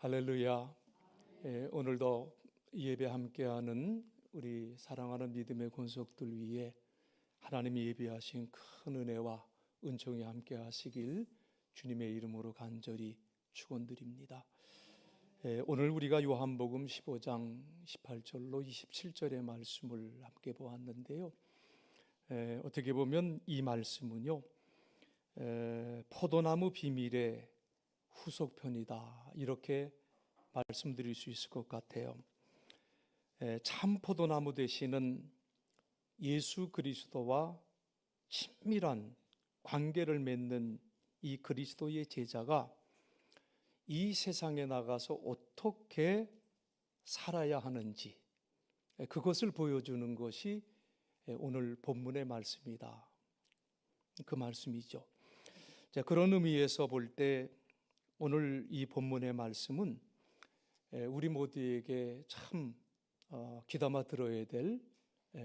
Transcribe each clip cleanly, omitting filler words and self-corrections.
할렐루야. 오늘도 예배 함께하는 우리 사랑하는 믿음의 권속들 위해 하나님이 예비하신 큰 은혜와 은총이 함께하시길 주님의 이름으로 간절히 축원드립니다. 오늘 우리가 요한복음 15장 18절로 27절의 말씀을 함께 보았는데요. 어떻게 보면 이 말씀은요, 포도나무 비밀의 후속편이다, 이렇게 말씀드릴 수 있을 것 같아요. 참 포도나무 되시는 예수 그리스도와 친밀한 관계를 맺는 이 그리스도의 제자가 이 세상에 나가서 어떻게 살아야 하는지, 그것을 보여주는 것이 오늘 본문의 말씀이다, 그 말씀이죠. 자, 그런 의미에서 볼 때 오늘 이 본문의 말씀은 우리 모두에게 참 귀담아 들어야 될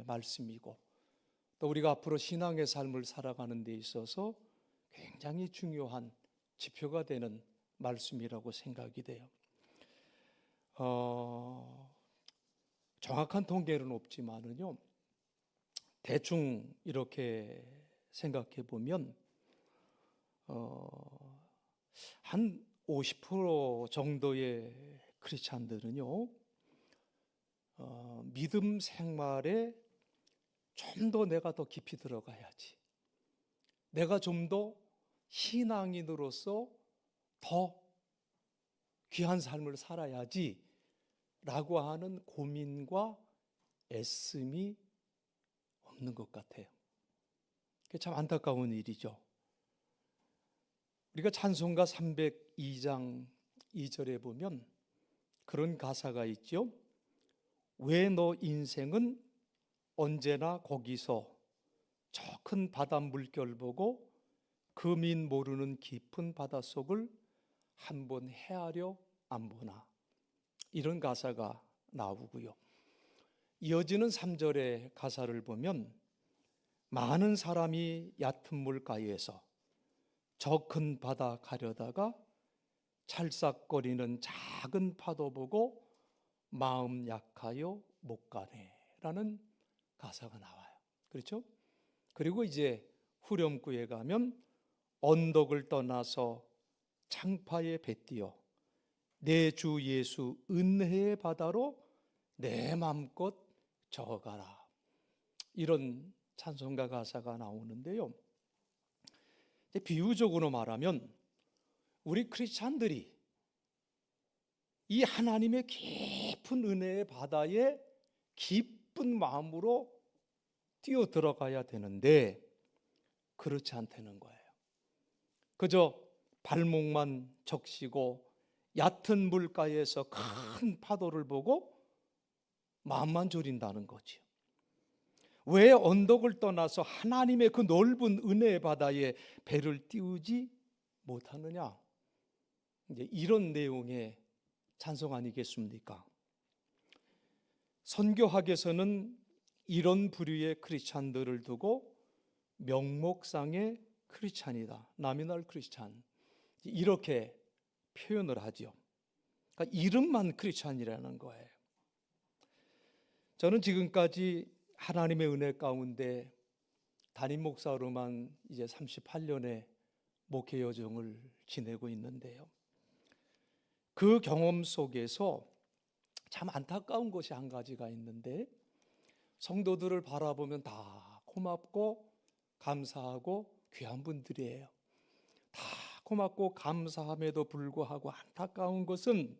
말씀이고, 또 우리가 앞으로 신앙의 삶을 살아가는 데 있어서 굉장히 중요한 지표가 되는 말씀이라고 생각이 돼요. 정확한 통계는 없지만은요, 대충 이렇게 생각해 보면 한 50% 정도의 크리스찬들은요, 믿음 생활에 좀 더 내가 더 깊이 들어가야지, 내가 좀 더 신앙인으로서 더 귀한 삶을 살아야지 라고 하는 고민과 애씀이 없는 것 같아요. 그게 참 안타까운 일이죠. 우리가 찬송가 302장 2절에 보면 그런 가사가 있죠. 왜 너 인생은 언제나 거기서 저 큰 바다 물결 보고 금인 모르는 깊은 바닷속을 한번 헤아려 안 보나, 이런 가사가 나오고요. 이어지는 3절의 가사를 보면 많은 사람이 얕은 물가에서 저 큰 바다 가려다가 찰싹거리는 작은 파도 보고 마음 약하여 못 가네 라는 가사가 나와요. 그렇죠? 그리고 이제 후렴구에 가면 언덕을 떠나서 창파에 뱉디어 내 주 예수 은혜의 바다로 내 맘껏 저어가라, 이런 찬송가 가사가 나오는데요. 비유적으로 말하면 우리 크리스찬들이 이 하나님의 깊은 은혜의 바다에 기쁜 마음으로 뛰어 들어가야 되는데 그렇지 않다는 거예요. 그저 발목만 적시고 얕은 물가에서 큰 파도를 보고 마음만 졸인다는 거죠. 왜 언덕을 떠나서 하나님의 그 넓은 은혜의 바다에 배를 띄우지 못하느냐, 이제 이런 내용의 찬송 아니겠습니까? 선교학에서는 이런 부류의 크리스찬들을 두고 명목상의 크리스찬이다, 나미널 크리스찬, 이렇게 표현을 하죠. 그러니까 이름만 크리스찬이라는 거예요. 저는 지금까지 하나님의 은혜 가운데 담임 목사로만 이제 38년의 목회 여정을 지내고 있는데요. 그 경험 속에서 참 안타까운 것이 한 가지가 있는데, 성도들을 바라보면 다 고맙고 감사하고 귀한 분들이에요. 다 고맙고 감사함에도 불구하고 안타까운 것은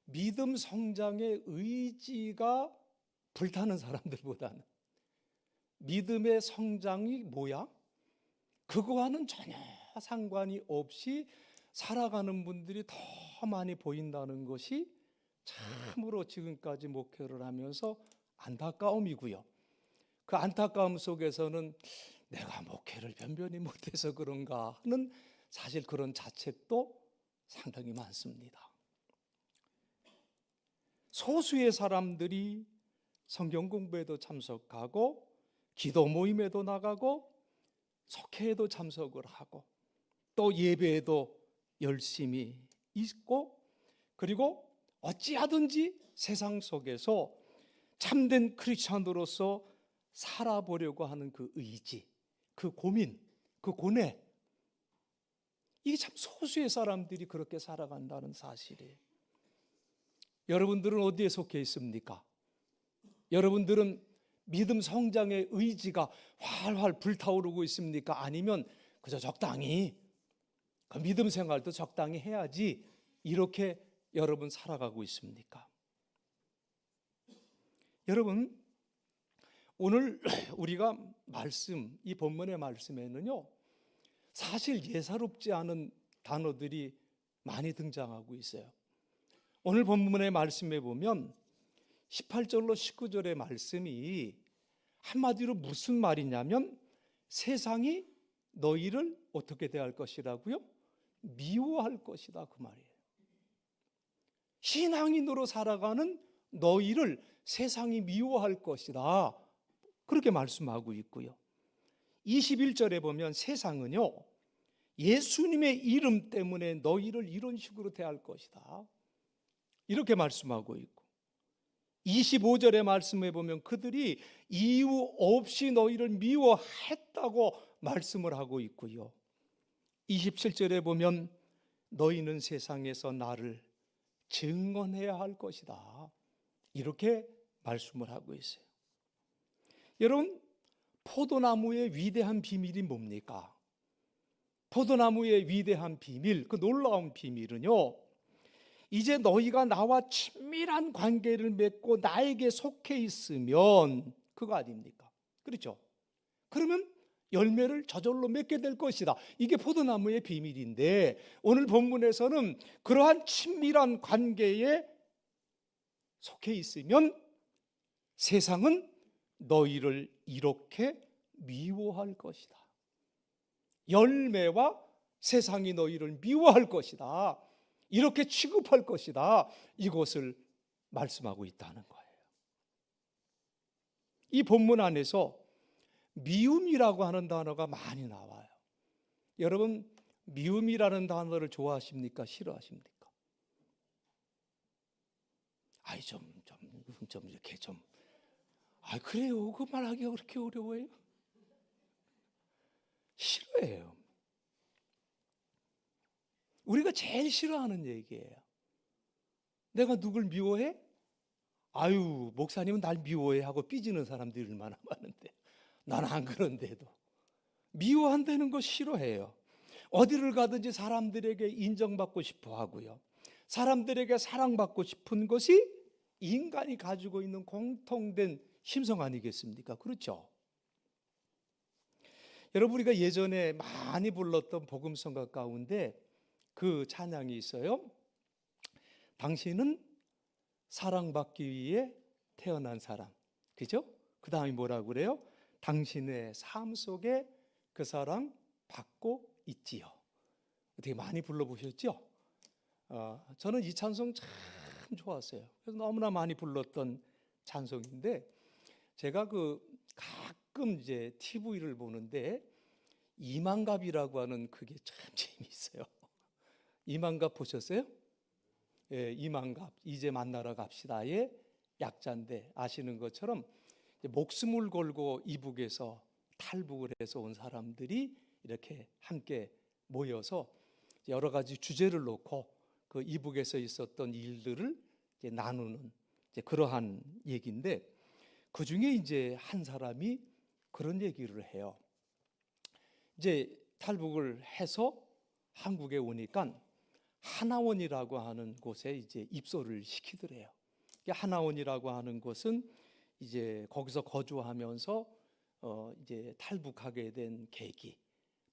믿음 성장의 의지가 불타는 사람들보다는 믿음의 성장이 뭐야? 그거와는 전혀 상관이 없이 살아가는 분들이 더 많이 보인다는 것이 참으로 지금까지 목회를 하면서 안타까움이고요. 그 안타까움 속에서는 내가 목회를 변변히 못해서 그런가 하는 사실 그런 자책도 상당히 많습니다. 소수의 사람들이 성경 공부에도 참석하고 기도 모임에도 나가고 속회에도 참석을 하고 또 예배에도 열심히 있고 그리고 어찌하든지 세상 속에서 참된 크리스천으로서 살아보려고 하는 그 의지, 그 고민, 그 고뇌, 이게 참 소수의 사람들이 그렇게 살아간다는 사실이에요. 여러분들은 어디에 속해 있습니까? 여러분들은 믿음 성장의 의지가 활활 불타오르고 있습니까? 아니면 그저 적당히 그 믿음 생활도 적당히 해야지 이렇게 여러분 살아가고 있습니까? 여러분, 오늘 우리가 이 본문의 말씀에는요, 사실 예사롭지 않은 단어들이 많이 등장하고 있어요. 오늘 본문의 말씀에 보면 18절로 19절의 말씀이 한마디로 무슨 말이냐면 세상이 너희를 어떻게 대할 것이라고요? 미워할 것이다, 그 말이에요. 신앙인으로 살아가는 너희를 세상이 미워할 것이다, 그렇게 말씀하고 있고요. 21절에 보면 세상은요, 예수님의 이름 때문에 너희를 이런 식으로 대할 것이다, 이렇게 말씀하고 있고, 25절의 말씀에 보면 그들이 이유 없이 너희를 미워했다고 말씀을 하고 있고요. 27절에 보면 너희는 세상에서 나를 증언해야 할 것이다, 이렇게 말씀을 하고 있어요. 여러분, 포도나무의 위대한 비밀이 뭡니까? 포도나무의 위대한 비밀, 그 놀라운 비밀은요, 이제 너희가 나와 친밀한 관계를 맺고 나에게 속해 있으면 그거 아닙니까? 그렇죠? 그러면 열매를 저절로 맺게 될 것이다, 이게 포도나무의 비밀인데, 오늘 본문에서는 그러한 친밀한 관계에 속해 있으면 세상은 너희를 이렇게 미워할 것이다, 열매와 세상이 너희를 미워할 것이다, 이렇게 취급할 것이다, 이것을 말씀하고 있다는 거예요. 이 본문 안에서 미움이라고 하는 단어가 많이 나와요. 여러분, 미움이라는 단어를 좋아하십니까? 싫어하십니까? 아이 좀 이렇게 좀, 아 그래요? 그 말하기가 그렇게 어려워요? 싫어해요. 우리가 제일 싫어하는 얘기예요. 내가 누굴 미워해? 아유, 목사님은 날 미워해 하고 삐지는 사람들이 얼마나 많은데, 난 안 그런데도 미워한다는 거 싫어해요. 어디를 가든지 사람들에게 인정받고 싶어 하고요, 사람들에게 사랑받고 싶은 것이 인간이 가지고 있는 공통된 심성 아니겠습니까? 그렇죠? 여러분, 우리가 예전에 많이 불렀던 복음성가 가운데 그 찬양이 있어요. 당신은 사랑받기 위해 태어난 사람, 그죠? 그 다음에 뭐라고 그래요? 당신의 삶 속에 그 사랑 받고 있지요. 되게 많이 불러보셨죠? 저는 이 찬송 참 좋았어요. 그래서 너무나 많이 불렀던 찬송인데, 제가 가끔 이제 TV를 보는데 이만갑이라고 하는 그게 참 재미있어요. 이만갑 보셨어요? 예, 이만갑, 이제 만나러 갑시다의 약자인데, 아시는 것처럼 목숨을 걸고 이북에서 탈북을 해서 온 사람들이 이렇게 함께 모여서 여러 가지 주제를 놓고 그 이북에서 있었던 일들을 이제 나누는 그러한 얘기인데, 그 중에 이제 한 사람이 그런 얘기를 해요. 이제 탈북을 해서 한국에 오니까 하나원이라고 하는 곳에 이제 입소를 시키더래요. 하나원이라고 하는 곳은 이제 거기서 거주하면서 이제 탈북하게 된 계기,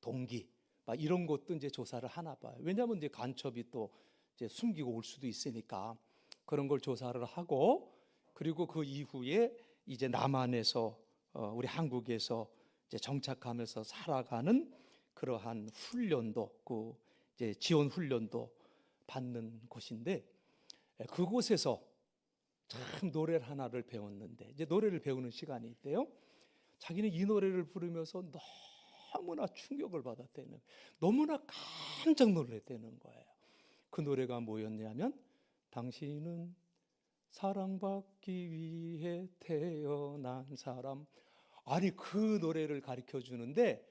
동기, 막 이런 것도 이제 조사를 하나 봐요. 왜냐하면 이제 간첩이 또 이제 숨기고 올 수도 있으니까 그런 걸 조사를 하고, 그리고 그 이후에 이제 남한에서 우리 한국에서 이제 정착하면서 살아가는 그러한 훈련도, 그 이제 지원 훈련도 받는 곳인데, 그곳에서 참 노래를 하나를 배웠는데, 이제 노래를 배우는 시간이 있대요. 자기는 이 노래를 부르면서 너무나 충격을 받았다는, 너무나 깜짝 놀랐다는 거예요. 그 노래가 뭐였냐면 당신은 사랑받기 위해 태어난 사람. 아니, 그 노래를 가르쳐 주는데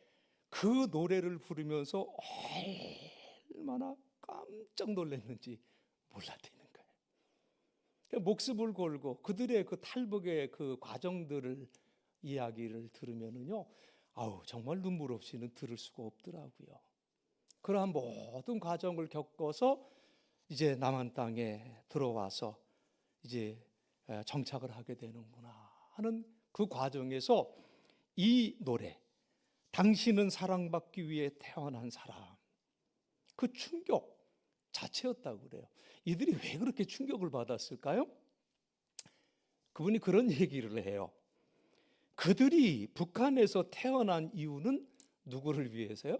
그 노래를 부르면서 얼마나 깜짝 놀랐는지 몰랐다는 거예요. 목숨을 걸고 그들의 그 탈북의 그 과정들을 이야기를 들으면은요, 아우, 정말 눈물 없이는 들을 수가 없더라고요. 그러한 모든 과정을 겪어서 이제 남한 땅에 들어와서 이제 정착을 하게 되는구나 하는 그 과정에서 이 노래, 당신은 사랑받기 위해 태어난 사람, 그 충격 자체였다고 그래요. 이들이 왜 그렇게 충격을 받았을까요? 그분이 그런 얘기를 해요. 그들이 북한에서 태어난 이유는 누구를 위해서요?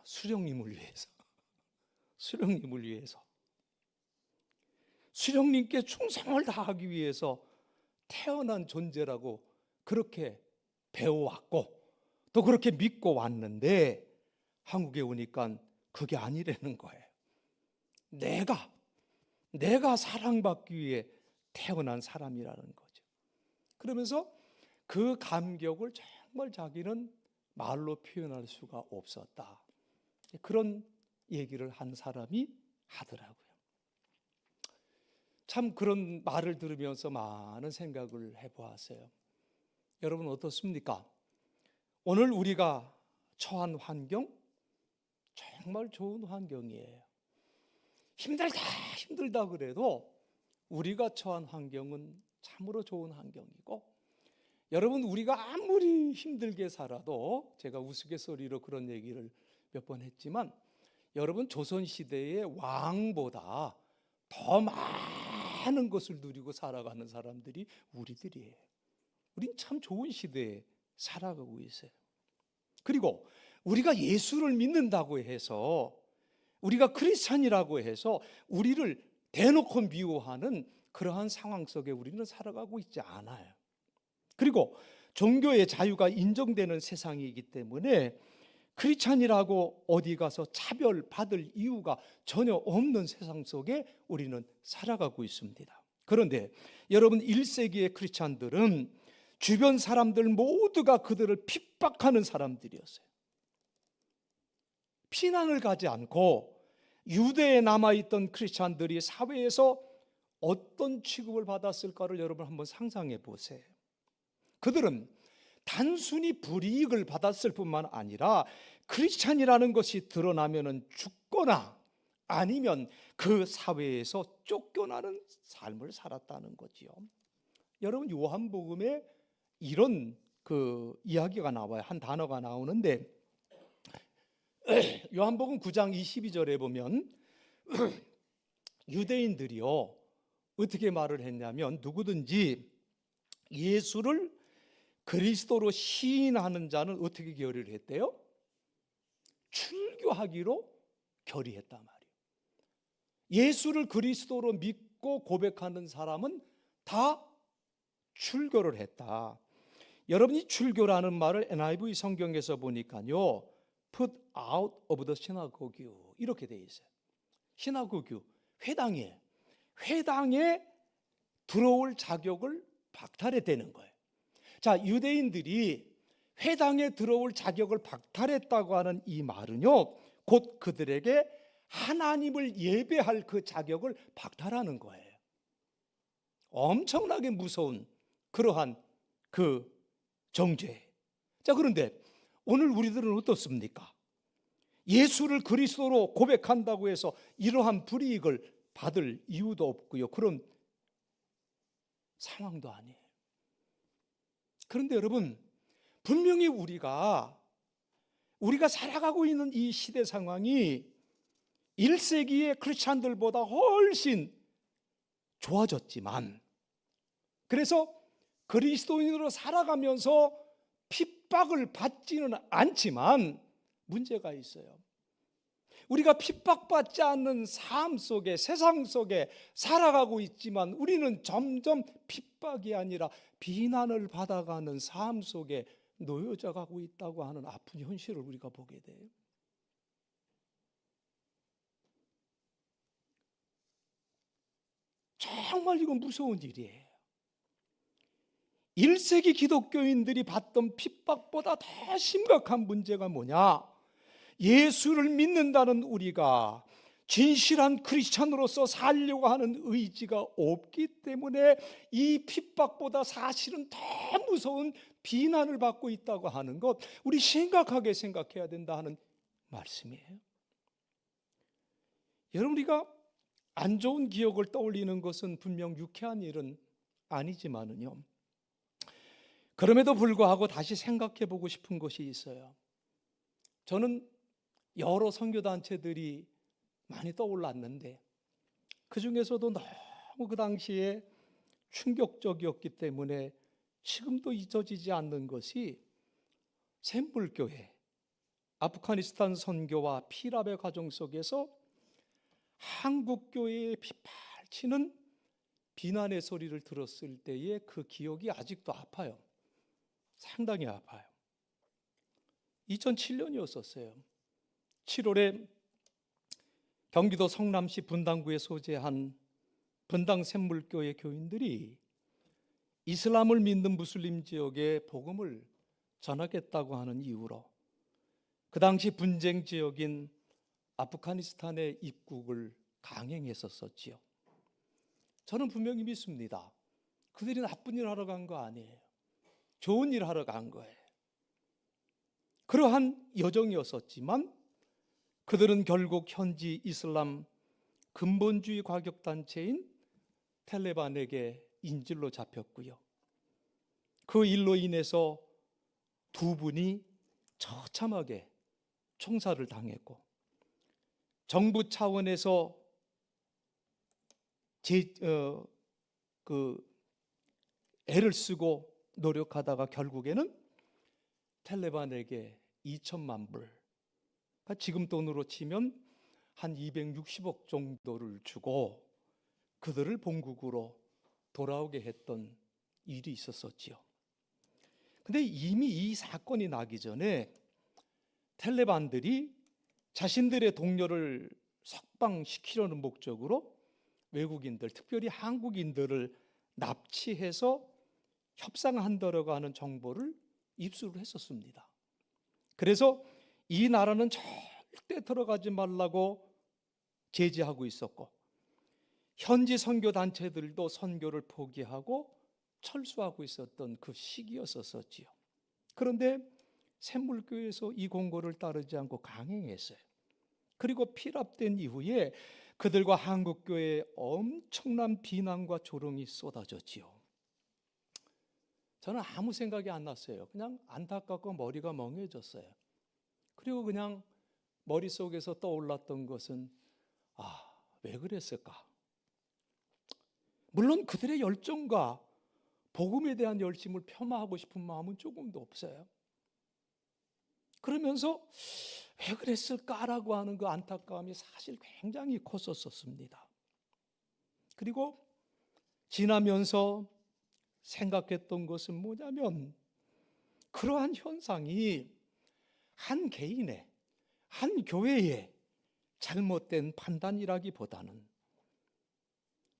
수령님을 위해서. 수령님을 위해서. 수령님께 충성을 다하기 위해서 태어난 존재라고 그렇게 배워왔고 또 그렇게 믿고 왔는데 한국에 오니까 그게 아니라는 거예요. 내가 사랑받기 위해 태어난 사람이라는 거죠. 그러면서 그 감격을 정말 자기는 말로 표현할 수가 없었다. 그런 얘기를 한 사람이 하더라고요. 참 그런 말을 들으면서 많은 생각을 해보았어요. 여러분 어떻습니까? 오늘 우리가 처한 환경 정말 좋은 환경이에요. 힘들다 그래도 우리가 처한 환경은 참으로 좋은 환경이고, 여러분 우리가 아무리 힘들게 살아도, 제가 우스갯소리로 그런 얘기를 몇 번 했지만, 여러분 조선시대의 왕보다 더 많은 것을 누리고 살아가는 사람들이 우리들이에요. 우린 참 좋은 시대에 살아가고 있어요. 그리고 우리가 예수를 믿는다고 해서, 우리가 크리스찬이라고 해서 우리를 대놓고 미워하는 그러한 상황 속에 우리는 살아가고 있지 않아요. 그리고 종교의 자유가 인정되는 세상이기 때문에 크리스찬이라고 어디 가서 차별받을 이유가 전혀 없는 세상 속에 우리는 살아가고 있습니다. 그런데 여러분, 1세기의 크리스찬들은 주변 사람들 모두가 그들을 핍박하는 사람들이었어요. 피난을 가지 않고 유대에 남아있던 크리스찬들이 사회에서 어떤 취급을 받았을까를 여러분 한번 상상해 보세요. 그들은 단순히 불이익을 받았을 뿐만 아니라 크리스찬이라는 것이 드러나면 죽거나 아니면 그 사회에서 쫓겨나는 삶을 살았다는 거지요. 여러분, 요한복음에 이런 그 이야기가 나와요. 한 단어가 나오는데, 요한복음 9장 22절에 보면 유대인들이요 어떻게 말을 했냐면, 누구든지 예수를 그리스도로 시인하는 자는 어떻게 결의를 했대요? 출교하기로 결의했단 말이에요. 예수를 그리스도로 믿고 고백하는 사람은 다 출교를 했다. 여러분이 출교라는 말을 NIV 성경에서 보니까요, put out of the synagogue 이렇게 되어 있어요. 시나고교, 회당에 들어올 자격을 박탈했다는 거예요. 자, 유대인들이 회당에 들어올 자격을 박탈했다고 하는 이 말은요, 곧 그들에게 하나님을 예배할 그 자격을 박탈하는 거예요. 엄청나게 무서운 그러한 그 정죄. 자, 그런데 오늘 우리들은 어떻습니까? 예수를 그리스도로 고백한다고 해서 이러한 불이익을 받을 이유도 없고요, 그런 상황도 아니에요. 그런데 여러분, 분명히 우리가 살아가고 있는 이 시대 상황이 1세기의 크리스찬들보다 훨씬 좋아졌지만, 그래서 그리스도인으로 살아가면서 핍박을 받지는 않지만 문제가 있어요. 우리가 핍박받지 않는 삶 속에, 세상 속에 살아가고 있지만 우리는 점점 핍박이 아니라 비난을 받아가는 삶 속에 놓여져 가고 있다고 하는 아픈 현실을 우리가 보게 돼요. 정말 이건 무서운 일이에요. 1세기 기독교인들이 받던 핍박보다 더 심각한 문제가 뭐냐? 예수를 믿는다는 우리가 진실한 크리스찬으로서 살려고 하는 의지가 없기 때문에 이 핍박보다 사실은 더 무서운 비난을 받고 있다고 하는 것, 우리 심각하게 생각해야 된다 하는 말씀이에요. 여러분, 우리가 안 좋은 기억을 떠올리는 것은 분명 유쾌한 일은 아니지만은요, 그럼에도 불구하고 다시 생각해 보고 싶은 것이 있어요. 저는 여러 선교단체들이 많이 떠올랐는데 그 중에서도 너무 그 당시에 충격적이었기 때문에 지금도 잊어지지 않는 것이 샘물교회, 아프가니스탄 선교와 피랍의 과정 속에서 한국교회에 빗발치는 비난의 소리를 들었을 때의 그 기억이 아직도 아파요. 상당히 아파요. 2007년이었었어요. 7월에 경기도 성남시 분당구에 소재한 분당 샘물교회 교인들이 이슬람을 믿는 무슬림 지역에 복음을 전하겠다고 하는 이유로 그 당시 분쟁 지역인 아프가니스탄의 입국을 강행했었지요. 저는 분명히 믿습니다. 그들이 나쁜 일 하러 간 거 아니에요. 좋은 일 하러 간 거예요. 그러한 여정이었었지만 그들은 결국 현지 이슬람 근본주의 과격단체인 텔레반에게 인질로 잡혔고요. 그 일로 인해서 두 분이 처참하게 총살을 당했고, 정부 차원에서 애를 쓰고 노력하다가 결국에는 텔레반에게 2천만 불, 지금 돈으로 치면 한 260억 정도를 주고 그들을 본국으로 돌아오게 했던 일이 있었었지요. 근데 이미 이 사건이 나기 전에 텔레반들이 자신들의 동료를 석방시키려는 목적으로 외국인들, 특별히 한국인들을 납치해서 협상한다라고 하는 정보를 입수를 했었습니다. 그래서 이 나라는 절대 들어가지 말라고 제지하고 있었고, 현지 선교단체들도 선교를 포기하고 철수하고 있었던 그 시기였었지요. 그런데 샘물교회에서 이 공고를 따르지 않고 강행했어요. 그리고 피랍된 이후에 그들과 한국교회에 엄청난 비난과 조롱이 쏟아졌지요. 저는 아무 생각이 안 났어요. 그냥 안타깝고 머리가 멍해졌어요. 그리고 그냥 머릿속에서 떠올랐던 것은 왜 그랬을까? 물론 그들의 열정과 복음에 대한 열심을 폄하하고 싶은 마음은 조금도 없어요. 그러면서 왜 그랬을까라고 하는 그 안타까움이 사실 굉장히 컸었습니다. 그리고 지나면서 생각했던 것은 뭐냐면, 그러한 현상이 한 개인의, 한 교회의 잘못된 판단이라기보다는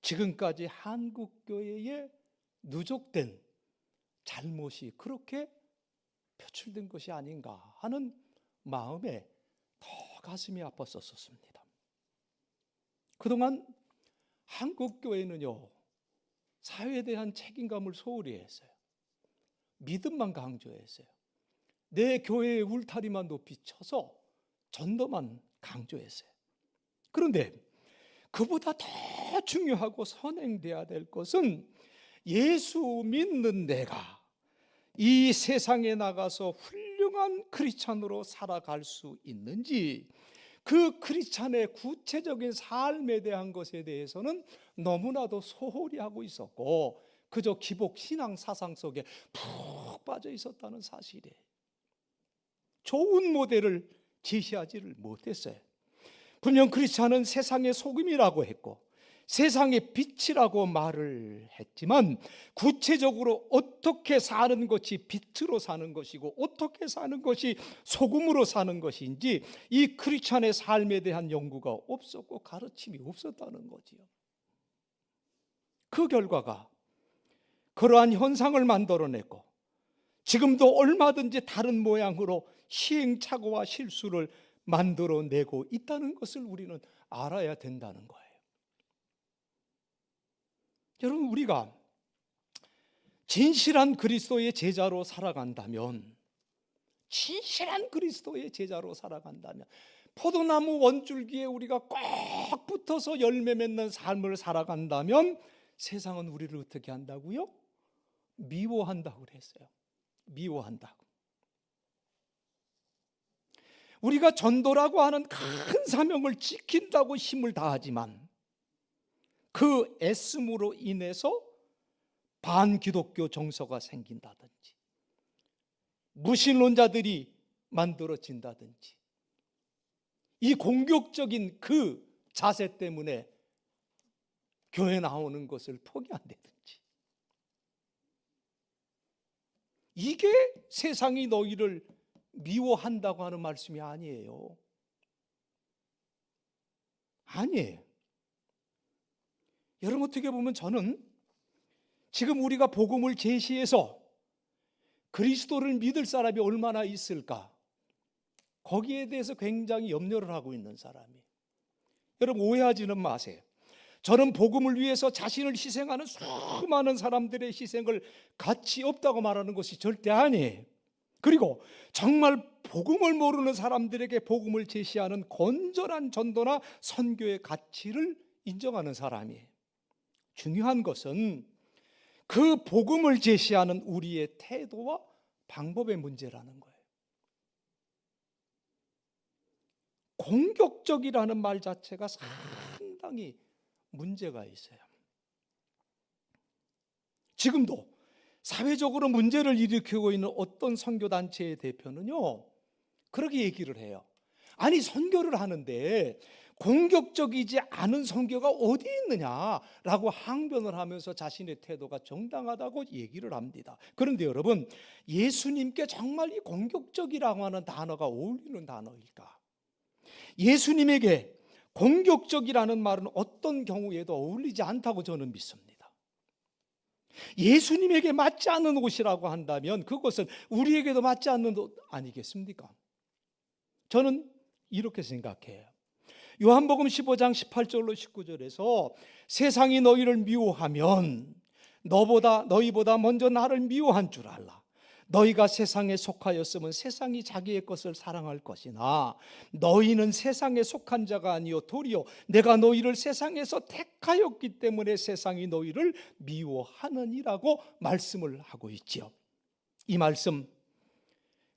지금까지 한국교회의 누적된 잘못이 그렇게 표출된 것이 아닌가 하는 마음에 더 가슴이 아팠었습니다. 그동안 한국교회는요, 사회에 대한 책임감을 소홀히 했어요. 믿음만 강조했어요. 내 교회의 울타리만 높이 쳐서 전도만 강조했어요. 그런데 그보다 더 중요하고 선행돼야 될 것은 예수 믿는 내가 이 세상에 나가서 훌륭한 크리스찬으로 살아갈 수 있는지, 그 크리스찬의 구체적인 삶에 대한 것에 대해서는 너무나도 소홀히 하고 있었고 그저 기복 신앙 사상 속에 푹 빠져 있었다는 사실이에요. 좋은 모델을 제시하지를 못했어요. 분명 크리스찬은 세상의 소금이라고 했고 세상의 빛이라고 말을 했지만, 구체적으로 어떻게 사는 것이 빛으로 사는 것이고 어떻게 사는 것이 소금으로 사는 것인지 이 크리스찬의 삶에 대한 연구가 없었고 가르침이 없었다는 거지요. 그 결과가 그러한 현상을 만들어내고 지금도 얼마든지 다른 모양으로 시행착오와 실수를 만들어내고 있다는 것을 우리는 알아야 된다는 거예요. 여러분, 우리가 진실한 그리스도의 제자로 살아간다면, 진실한 그리스도의 제자로 살아간다면, 포도나무 원줄기에 우리가 꼭 붙어서 열매 맺는 삶을 살아간다면 세상은 우리를 어떻게 한다고요? 미워한다고 그랬어요. 미워한다고. 우리가 전도라고 하는 큰 사명을 지킨다고 힘을 다하지만 그 애씀으로 인해서 반기독교 정서가 생긴다든지 무신론자들이 만들어진다든지 이 공격적인 그 자세 때문에 교회 나오는 것을 포기한다든지, 이게 세상이 너희를 미워한다고 하는 말씀이 아니에요. 아니에요. 여러분, 어떻게 보면 저는 지금 우리가 복음을 제시해서 그리스도를 믿을 사람이 얼마나 있을까, 거기에 대해서 굉장히 염려를 하고 있는 사람이에요. 여러분, 오해하지는 마세요. 저는 복음을 위해서 자신을 희생하는 수많은 사람들의 희생을 가치 없다고 말하는 것이 절대 아니에요. 그리고 정말 복음을 모르는 사람들에게 복음을 제시하는 건전한 전도나 선교의 가치를 인정하는 사람이에요. 중요한 것은 그 복음을 제시하는 우리의 태도와 방법의 문제라는 거예요. 공격적이라는 말 자체가 상당히 문제가 있어요. 지금도 사회적으로 문제를 일으키고 있는 어떤 선교단체의 대표는요, 그렇게 얘기를 해요. 아니, 선교를 하는데 공격적이지 않은 선교가 어디 있느냐라고 항변을 하면서 자신의 태도가 정당하다고 얘기를 합니다. 그런데 여러분, 예수님께 정말 이 공격적이라고 하는 단어가 어울리는 단어일까? 예수님에게 공격적이라는 말은 어떤 경우에도 어울리지 않다고 저는 믿습니다. 예수님에게 맞지 않는 옷이라고 한다면 그것은 우리에게도 맞지 않는 옷 아니겠습니까? 저는 이렇게 생각해요. 요한복음 15장 18절로 19절에서 세상이 너희를 미워하면 너희보다 먼저 나를 미워한 줄 알라. 너희가 세상에 속하였으면 세상이 자기의 것을 사랑할 것이나 너희는 세상에 속한 자가 아니요 도리어 내가 너희를 세상에서 택하였기 때문에 세상이 너희를 미워하느니라고 말씀을 하고 있지요. 이 말씀,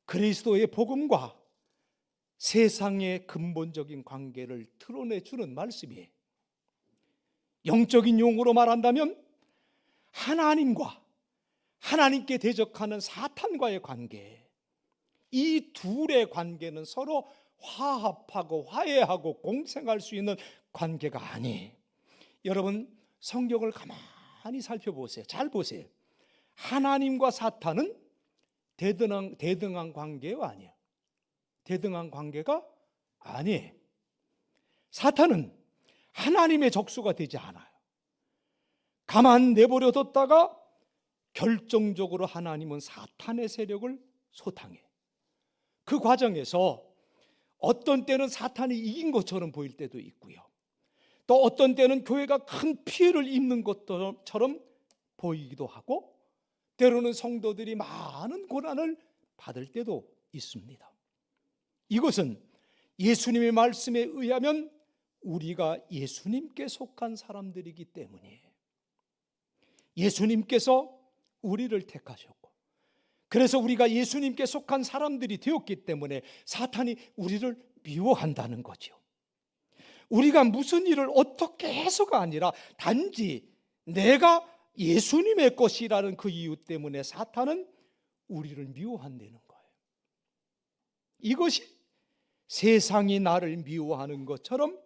그리스도의 복음과 세상의 근본적인 관계를 드러내주는 말씀이에요. 영적인 용어로 말한다면 하나님께 대적하는 사탄과의 관계, 이 둘의 관계는 서로 화합하고 화해하고 공생할 수 있는 관계가 아니에요. 여러분, 성경을 가만히 살펴보세요. 잘 보세요. 하나님과 사탄은 대등한 관계가 아니에요. 대등한 관계가 아니에요. 사탄은 하나님의 적수가 되지 않아요. 가만 내버려 뒀다가 결정적으로 하나님은 사탄의 세력을 소탕해. 그 과정에서 어떤 때는 사탄이 이긴 것처럼 보일 때도 있고요, 또 어떤 때는 교회가 큰 피해를 입는 것처럼 보이기도 하고, 때로는 성도들이 많은 고난을 받을 때도 있습니다. 이것은 예수님의 말씀에 의하면 우리가 예수님께 속한 사람들이기 때문이에요. 예수님께서 우리를 택하셨고, 그래서 우리가 예수님께 속한 사람들이 되었기 때문에 사탄이 우리를 미워한다는 거죠. 우리가 무슨 일을 어떻게 해서가 아니라 단지 내가 예수님의 것이라는 그 이유 때문에 사탄은 우리를 미워한다는 거예요. 이것이 세상이 나를 미워하는 것처럼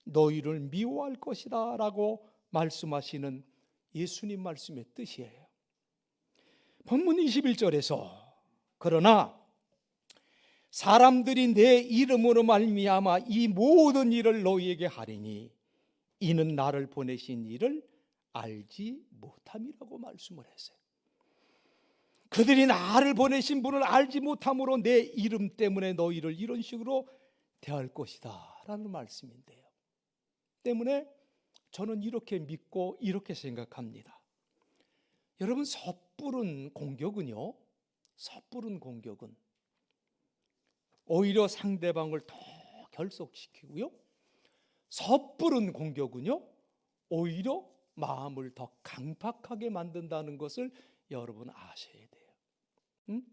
너희를 미워할 것이다 라고 말씀하시는 예수님 말씀의 뜻이에요. 본문 21절에서 그러나 사람들이 내 이름으로 말미암아 이 모든 일을 너희에게 하리니 이는 나를 보내신 이를 알지 못함이라고 말씀을 했어요. 그들이 나를 보내신 분을 알지 못함으로 내 이름 때문에 너희를 이런 식으로 대할 것이다 라는 말씀인데요. 때문에 저는 이렇게 믿고 이렇게 생각합니다. 여러분, 섣부른 공격은요, 섣부른 공격은 오히려 상대방을 더 결속시키고요, 섣부른 공격은요 오히려 마음을 더 강팍하게 만든다는 것을 여러분 아셔야 돼요. 응?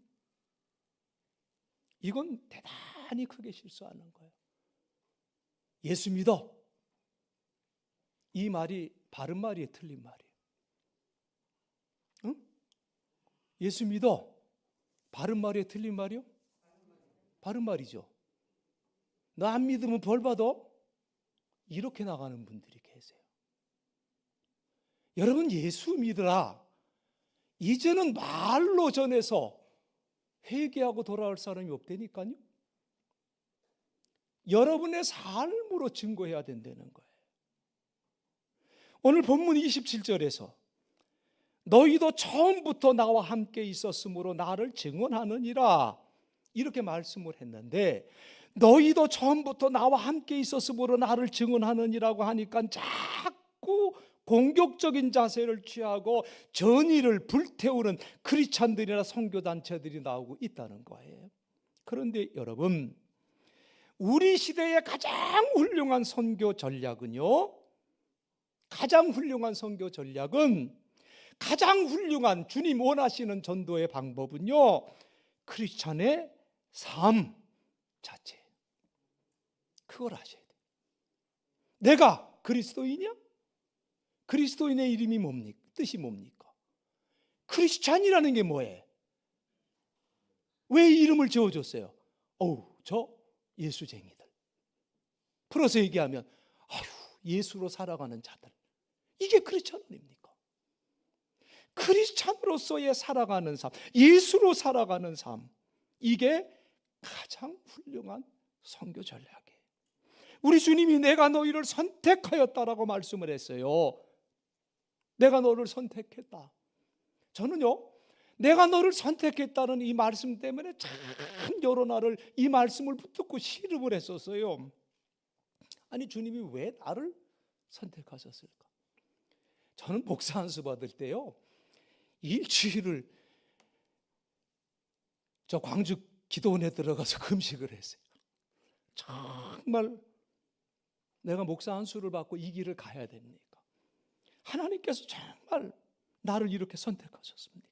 이건 대단히 크게 실수하는 거예요. 예수 믿어, 이 말이 바른 말이에요, 틀린 말이에요? 응? 예수 믿어, 바른 말이에요, 틀린 말이요? 바른 말이죠. 너 안 믿으면 벌 받아? 이렇게 나가는 분들이 계세요. 여러분, 예수 믿으라, 이제는 말로 전해서 회개하고 돌아올 사람이 없다니까요. 여러분의 삶으로 증거해야 된다는 거예요. 오늘 본문 27절에서 너희도 처음부터 나와 함께 있었으므로 나를 증언하느니라 이렇게 말씀을 했는데, 너희도 처음부터 나와 함께 있었으므로 나를 증언하느니라고 하니까 자꾸 공격적인 자세를 취하고 전의를 불태우는 크리스찬들이나 선교단체들이 나오고 있다는 거예요. 그런데 여러분, 우리 시대의 가장 훌륭한 선교 전략은요, 가장 훌륭한 선교 전략은, 가장 훌륭한 주님 원하시는 전도의 방법은요, 크리스찬의 삶 자체, 그걸 아셔야 돼요. 내가 그리스도인이야? 그리스도인의 이름이 뭡니까? 뜻이 뭡니까? 크리스찬이라는 게 뭐예요? 왜 이름을 지어줬어요? 저 예수쟁이들. 풀어서 얘기하면 예수로 살아가는 자들. 이게 크리스찬 아닙니까? 크리스찬으로서의 살아가는 삶, 예수로 살아가는 삶, 이게 가장 훌륭한 선교 전략이에요. 우리 주님이 내가 너희를 선택하였다라고 말씀을 했어요. 내가 너를 선택했다. 저는요, 내가 너를 선택했다는 이 말씀 때문에 참 여러 날을 이 말씀을 붙들고 시름을 했었어요. 아니, 주님이 왜 나를 선택하셨을까? 저는 목사 안수 받을 때요, 일주일을 저 광주 기도원에 들어가서 금식을 했어요. 정말 내가 목사 안수를 받고 이 길을 가야 됩니까? 하나님께서 정말 나를 이렇게 선택하셨습니까?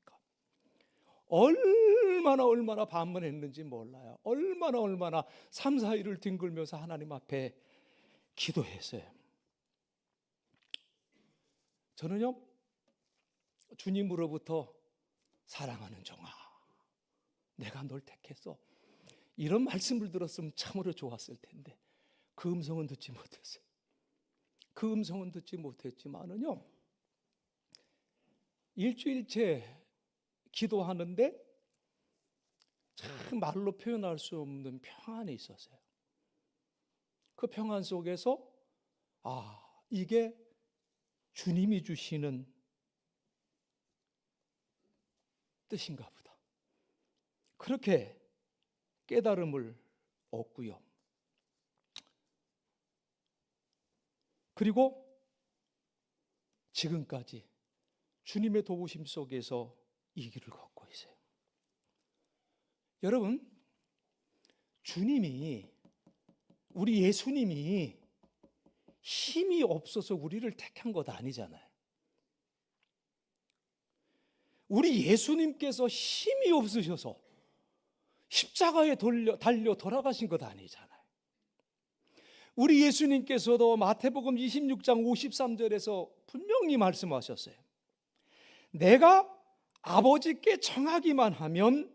얼마나 반문했는지 몰라요. 얼마나 3, 4일을 뒹굴면서 하나님 앞에 기도했어요. 저는요, 주님으로부터 사랑하는 종아, 내가 널 택했어, 이런 말씀을 들었으면 참으로 좋았을 텐데 그 음성은 듣지 못했어요. 그 음성은 듣지 못했지만은요, 일주일째 기도하는데 참 말로 표현할 수 없는 평안이 있었어요. 그 평안 속에서 이게 주님이 주시는 뜻인가 보다, 그렇게 깨달음을 얻고요. 그리고 지금까지 주님의 도우심 속에서 이 길을 걷고 있어요. 여러분, 주님이, 우리 예수님이 힘이 없어서 우리를 택한 것 아니잖아요. 우리 예수님께서 힘이 없으셔서 십자가에 달려 돌아가신 것 아니잖아요. 우리 예수님께서도 마태복음 26장 53절에서 분명히 말씀하셨어요. 내가 아버지께 청하기만 하면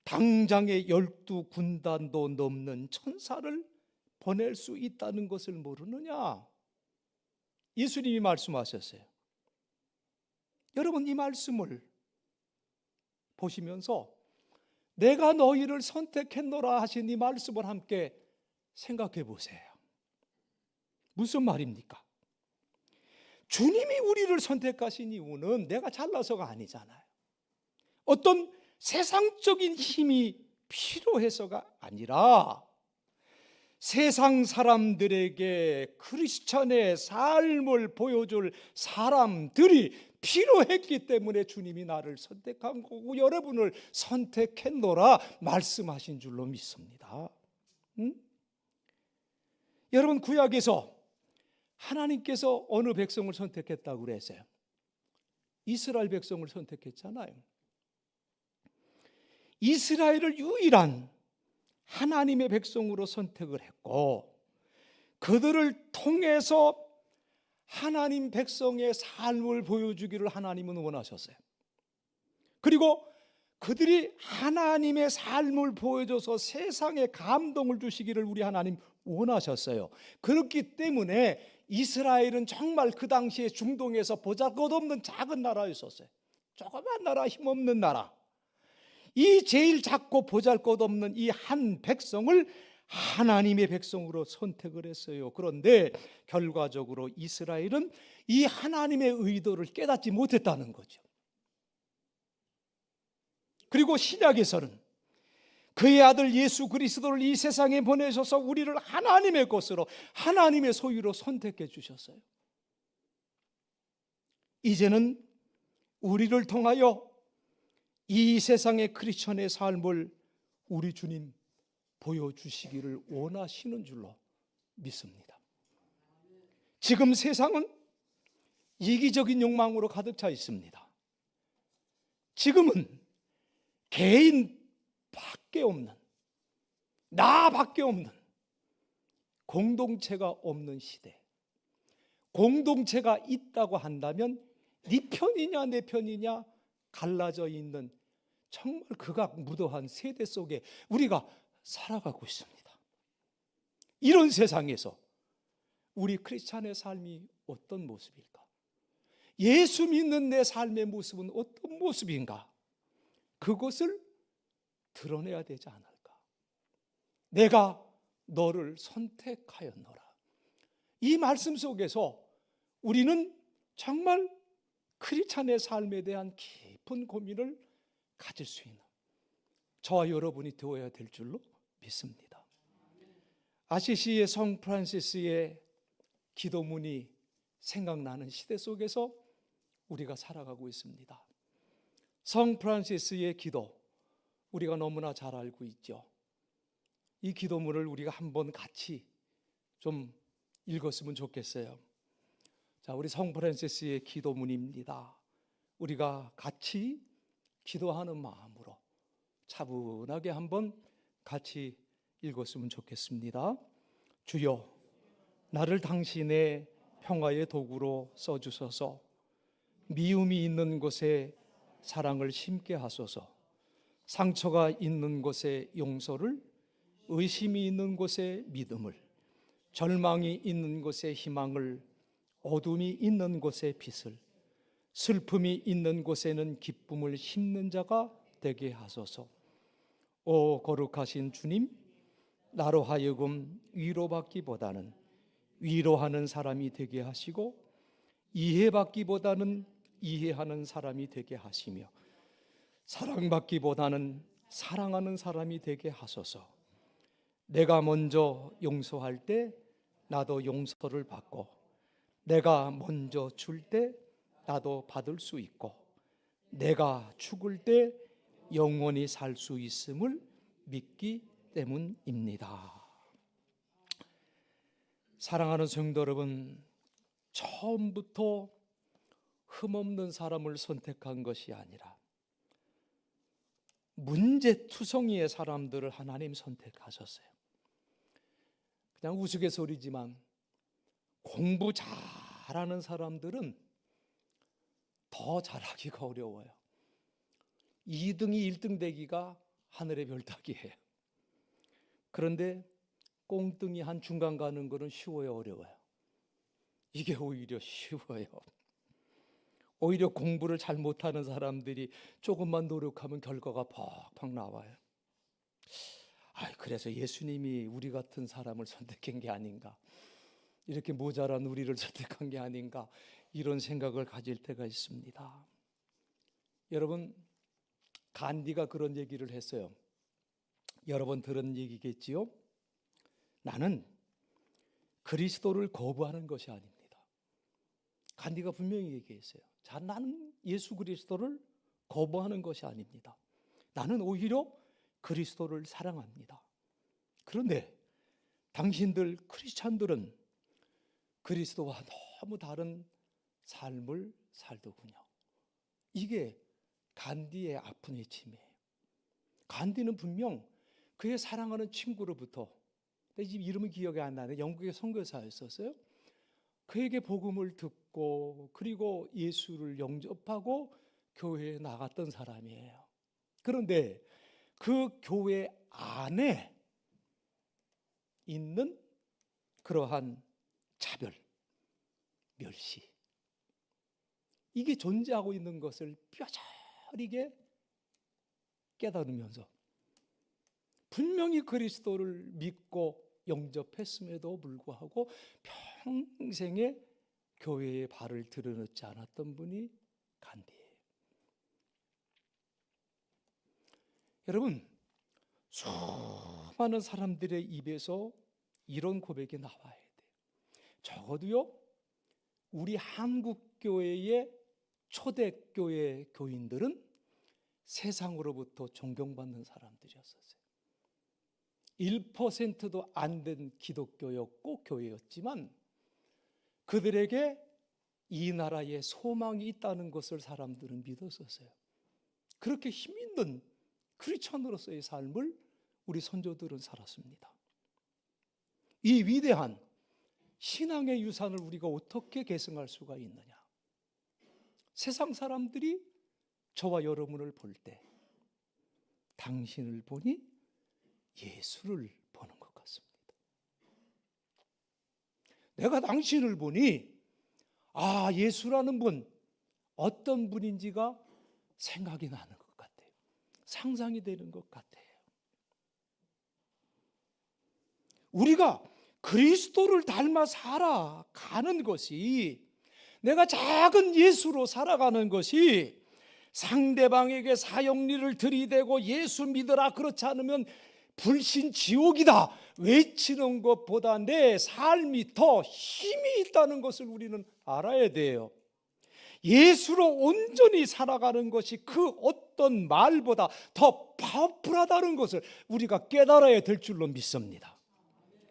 당장의 12군단도 넘는 천사를 보낼 수 있다는 것을 모르느냐? 예수님이 말씀하셨어요. 여러분, 이 말씀을 보시면서 내가 너희를 선택했노라 하신 이 말씀을 함께 생각해 보세요. 무슨 말입니까? 주님이 우리를 선택하신 이유는 내가 잘나서가 아니잖아요. 어떤 세상적인 힘이 필요해서가 아니라 세상 사람들에게 크리스천의 삶을 보여줄 사람들이 필요했기 때문에 주님이 나를 선택한 거고 여러분을 선택했노라 말씀하신 줄로 믿습니다. 여러분, 구약에서 하나님께서 어느 백성을 선택했다고 그랬어요? 이스라엘 백성을 선택했잖아요. 이스라엘을 유일한 하나님의 백성으로 선택을 했고 그들을 통해서 하나님 백성의 삶을 보여주기를 하나님은 원하셨어요. 그리고 그들이 하나님의 삶을 보여줘서 세상에 감동을 주시기를 우리 하나님 원하셨어요. 그렇기 때문에 이스라엘은 정말 그 당시에 중동에서 보잘것없는 작은 나라였었어요. 조그만 나라, 힘없는 나라. 이 제일 작고 보잘것없는 이 한 백성을 하나님의 백성으로 선택을 했어요. 그런데 결과적으로 이스라엘은 이 하나님의 의도를 깨닫지 못했다는 거죠. 그리고 신약에서는 그의 아들 예수 그리스도를 이 세상에 보내셔서 우리를 하나님의 것으로, 하나님의 소유로 선택해 주셨어요. 이제는 우리를 통하여 이 세상의 크리스천의 삶을 우리 주님 보여주시기를 원하시는 줄로 믿습니다. 지금 세상은 이기적인 욕망으로 가득 차 있습니다. 지금은 개인밖에 없는, 나밖에 없는, 공동체가 없는 시대. 공동체가 있다고 한다면 네 편이냐 내 편이냐 갈라져 있는 정말 극악무도한 세대 속에 우리가 살아가고 있습니다. 이런 세상에서 우리 크리스찬의 삶이 어떤 모습일까? 예수 믿는 내 삶의 모습은 어떤 모습인가? 그것을 드러내야 되지 않을까? 내가 너를 선택하였노라. 이 말씀 속에서 우리는 정말 크리스찬의 삶에 대한 깊은 고민을 가질 수 있는 저와 여러분이 되어야 될 줄로 믿습니다. 아시시의 성 프란시스의 기도문이 생각나는 시대 속에서 우리가 살아가고 있습니다. 성 프란시스의 기도 우리가 너무나 잘 알고 있죠. 이 기도문을 우리가 한번 같이 좀 읽었으면 좋겠어요. 자, 우리 성 프란시스의 기도문입니다. 우리가 같이 기도하는 마음으로 차분하게 한번 같이 읽었으면 좋겠습니다. 주여, 나를 당신의 평화의 도구로 써주소서. 미움이 있는 곳에 사랑을 심게 하소서. 상처가 있는 곳에 용서를, 의심이 있는 곳에 믿음을, 절망이 있는 곳에 희망을, 어둠이 있는 곳에 빛을, 슬픔이 있는 곳에는 기쁨을 심는 자가 되게 하소서. 오 거룩하신 주님, 나로 하여금 위로받기보다는 위로하는 사람이 되게 하시고 이해받기보다는 이해하는 사람이 되게 하시며 사랑받기보다는 사랑하는 사람이 되게 하소서. 내가 먼저 용서할 때 나도 용서를 받고 내가 먼저 줄 때 나도 받을 수 있고 내가 죽을 때 영원히 살 수 있음을 믿기 때문입니다. 사랑하는 성도 여러분, 처음부터 흠없는 사람을 선택한 것이 아니라 문제투성이의 사람들을 하나님 선택하셨어요. 그냥 우스갯소리지만 공부 잘하는 사람들은 더 잘하기가 어려워요. 2등이 1등 되기가 하늘의 별 따기예요. 그런데 꽁등이 한 중간 가는 거는 쉬워요, 어려워요? 이게 오히려 쉬워요. 오히려 공부를 잘 못하는 사람들이 조금만 노력하면 결과가 팍팍 나와요. 그래서 예수님이 우리 같은 사람을 선택한 게 아닌가, 이렇게 모자란 우리를 선택한 게 아닌가, 이런 생각을 가질 때가 있습니다. 여러분, 간디가 그런 얘기를 했어요. 여러 번 들은 얘기겠지요? 나는 그리스도를 거부하는 것이 아닙니다. 간디가 분명히 얘기했어요. 자, 나는 예수 그리스도를 거부하는 것이 아닙니다. 나는 오히려 그리스도를 사랑합니다. 그런데 당신들 크리스찬들은 그리스도와 너무 다른 삶을 살더군요. 이게 간디의 아픈 외침이에요. 간디는 분명 그의 사랑하는 친구로부터, 지금 이름은 기억이 안 나는데 영국의 선교사였었어요. 그에게 복음을 듣고 그리고 예수를 영접하고 교회에 나갔던 사람이에요. 그런데 그 교회 안에 있는 그러한 차별, 멸시, 이게 존재하고 있는 것을 뼈저리게 깨달으면서 분명히 그리스도를 믿고 영접했음에도 불구하고 평생에 교회에 발을 들여놓지 않았던 분이 간디예요. 여러분, 수많은 사람들의 입에서 이런 고백이 나와야 돼요. 적어도요, 우리 한국교회의 초대교회 교인들은 세상으로부터 존경받는 사람들이었어요. 1%도 안 된 기독교였고 교회였지만 그들에게 이 나라에 소망이 있다는 것을 사람들은 믿었었어요. 그렇게 힘 있는 크리스천으로서의 삶을 우리 선조들은 살았습니다. 이 위대한 신앙의 유산을 우리가 어떻게 계승할 수가 있느냐? 세상 사람들이 저와 여러분을 볼 때 당신을 보니 예수를 보는 것 같습니다. 내가 당신을 보니 예수라는 분 어떤 분인지가 생각이 나는 것 같아요. 상상이 되는 것 같아요. 우리가 그리스도를 닮아 살아가는 것이, 내가 작은 예수로 살아가는 것이 상대방에게 사형리를 들이대고 예수 믿으라 그렇지 않으면 불신 지옥이다 외치는 것보다 내 삶이 더 힘이 있다는 것을 우리는 알아야 돼요. 예수로 온전히 살아가는 것이 그 어떤 말보다 더 파워풀하다는 것을 우리가 깨달아야 될 줄로 믿습니다.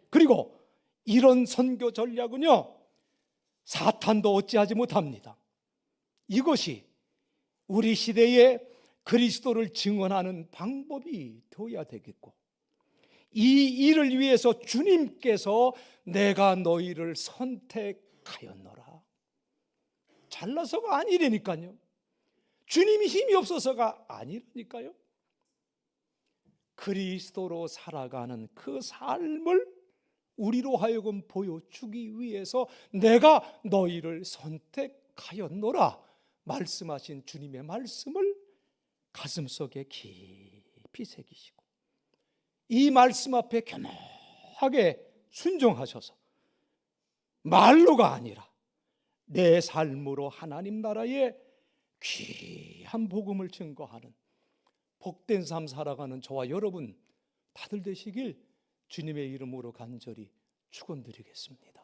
그리고 이런 선교 전략은요, 사탄도 어찌하지 못합니다. 이것이 우리 시대에 그리스도를 증언하는 방법이 되어야 되겠고, 이 일을 위해서 주님께서 내가 너희를 선택하였노라, 잘나서가 아니라니까요. 주님이 힘이 없어서가 아니라니까요. 그리스도로 살아가는 그 삶을 우리로 하여금 보여주기 위해서 내가 너희를 선택하였노라 말씀하신 주님의 말씀을 가슴속에 깊이 새기시고 이 말씀 앞에 겸허하게 순종하셔서 말로가 아니라 내 삶으로 하나님 나라의 귀한 복음을 증거하는 복된 삶 살아가는 저와 여러분 다들 되시길 주님의 이름으로 간절히 축원드리겠습니다.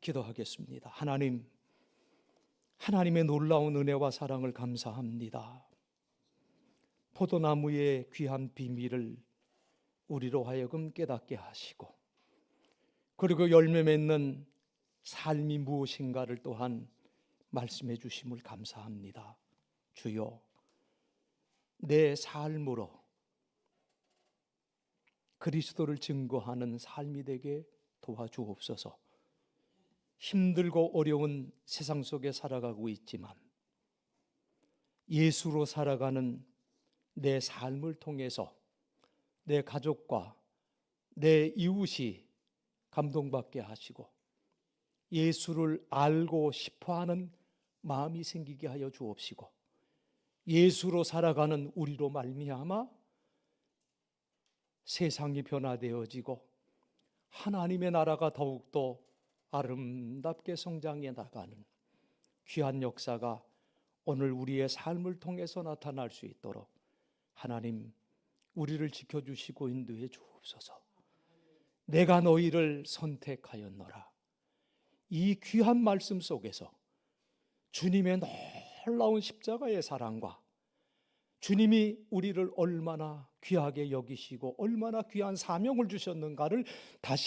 기도하겠습니다. 하나님의 놀라운 은혜와 사랑을 감사합니다. 포도나무의 귀한 비밀을 우리로 하여금 깨닫게 하시고, 그리고 열매 맺는 삶이 무엇인가를 또한 말씀해 주심을 감사합니다. 주여, 내 삶으로 그리스도를 증거하는 삶이 되게 도와주옵소서. 힘들고 어려운 세상 속에 살아가고 있지만 예수로 살아가는 내 삶을 통해서 내 가족과 내 이웃이 감동받게 하시고 예수를 알고 싶어하는 마음이 생기게 하여 주옵시고, 예수로 살아가는 우리로 말미암아 세상이 변화되어지고 하나님의 나라가 더욱더 아름답게 성장해 나가는 귀한 역사가 오늘 우리의 삶을 통해서 나타날 수 있도록 하나님 우리를 지켜주시고 인도해 주옵소서. 내가 너희를 선택하였노라. 이 귀한 말씀 속에서 주님의 놀라운 십자가의 사랑과 주님이 우리를 얼마나 귀하게 여기시고 얼마나 귀한 사명을 주셨는가를 다시